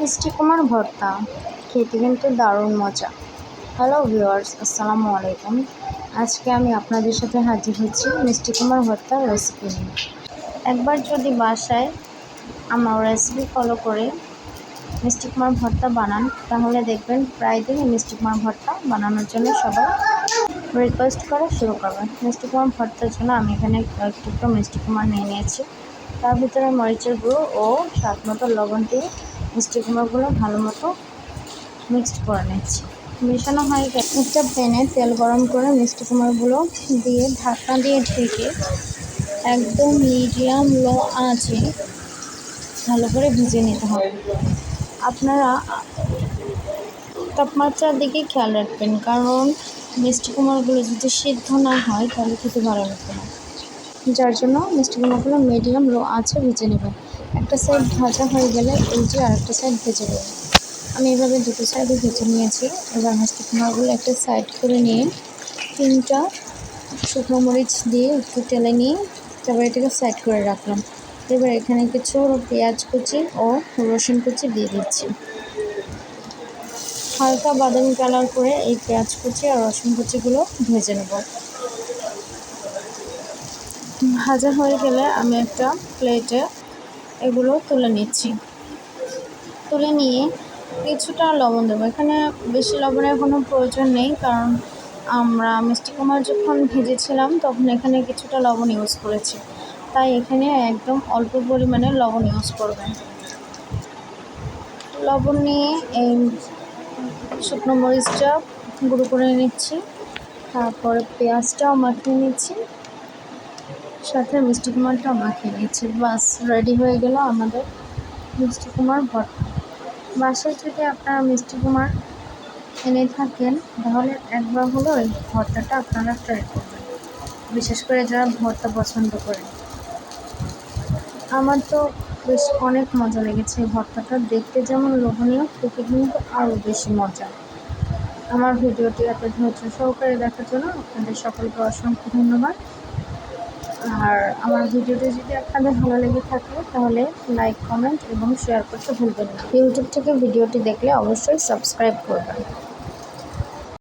মিষ্টি কুমড়ার ভর্তা খেতে কিন্তু দারুণ মজা। হ্যালো ভিউয়ার্স, আসসালামু আলাইকুম। আজকে আমি আপনাদের সাথে হাজির হচ্ছি মিষ্টি কুমড়ার ভর্তার রেসিপি নিয়ে। একবার যদি বাসায় আমার রেসিপি ফলো করে মিষ্টি কুমড়ার ভর্তা বানান, তাহলে দেখবেন প্রায় দিনই মিষ্টি কুমড়ার ভর্তা বানানোর জন্য সবাই রিকোয়েস্ট করা শুরু করবে। মিষ্টি কুমড়ার ভর্তার জন্য আমি এখানে একটু মিষ্টি কুমড়া নিয়ে নিয়েছি। তার ভিতরে মরিচের গুঁড়ো ও স্বাদ মতো লবণ দিয়ে মিষ্টি কুমড়োগুলো ভালো মতো মিক্সড করে নিচ্ছি। মেশানো হয়ে গেলে একটা প্যানে তেল গরম করে মিষ্টি কুমড়োগুলো দিয়ে ঢাকনা দিয়ে ঢেকে একদম মিডিয়াম লো আঁচে ভালো করে ভেজে নিতে হবে। আপনারা তাপমাত্রার দিকে খেয়াল রাখবেন, কারণ মিষ্টি কুমড়োগুলো যদি সিদ্ধ না হয় তাহলে খেতে ভালো লাগবে না। যার জন্য মিষ্টি কুমড়োগুলো মিডিয়াম লো আঁচে ভেজে নেবেন। একটা সাইড ভাজা হয়ে গেলে এই যে আরেকটা সাইড ভেজে নেবেন। আমি এভাবে দুটো সাইডে ভেজে নিয়েছি। এবার মিষ্টি কুমড়োগুলো একটা সাইড করে নিয়ে 3টা শুকনো মরিচ দিয়ে একটু তেলে নিয়ে তারপর এটাকে সাইড করে রাখলাম। এবার এখানে কিছু পেঁয়াজ কুচি ও রসুন কুচি দিয়ে দিচ্ছি। হালকা বাদামি কালার করে এই পেঁয়াজ কুচি আর রসুন কুচিগুলো ভেজে নেব। ভাজা হয়ে গেলে আমি একটা প্লেটে এগুলো তুলে নিচ্ছি। তুলে নিয়ে কিছুটা লবণ দেবো। এখানে বেশি লবণের কোনো প্রয়োজন নেই, কারণ আমরা মিষ্টি কুমড়া যখন ভেজেছিলাম তখন এখানে কিছুটা লবণ ইউজ করেছি, তাই এখানে একদম অল্প পরিমাণে লবণ ইউজ করবেন। লবণ নিয়ে এই শুকনো মরিচটা গুঁড়ো করে নিচ্ছি, তারপরে পেঁয়াজটাও মাখিয়ে নিচ্ছি, সাথে মিষ্টি কুমড়াটাও মাখিয়ে নিচ্ছি। বাস রেডি হয়ে গেল আমাদের মিষ্টি কুমড়ার ভর্তা। বাসায় যদি আপনারা মিষ্টি কুমড়া এনে থাকেন, তাহলে একবার হলো এই ভর্তাটা আপনারা ট্রাই করবেন, বিশেষ করে যারা ভর্তা পছন্দ করেন। আমার তো বেশ অনেক মজা লেগেছে এই ভর্তাটা। দেখতে যেমন লোভনীয়, খেতে কিন্তু আরও বেশি মজা। আমার ভিডিওটি এত ধৈর্য সহকারে দেখার জন্য আপনাদের সকলকে অসংখ্য ধন্যবাদ। আর আমার ভিডিওটি যদি আপনাদের ভালো লেগে থাকে তাহলে লাইক, কমেন্ট এবং শেয়ার করতে ভুলবেন না। ইউটিউব থেকে ভিডিওটি দেখলে অবশ্যই সাবস্ক্রাইব করবেন।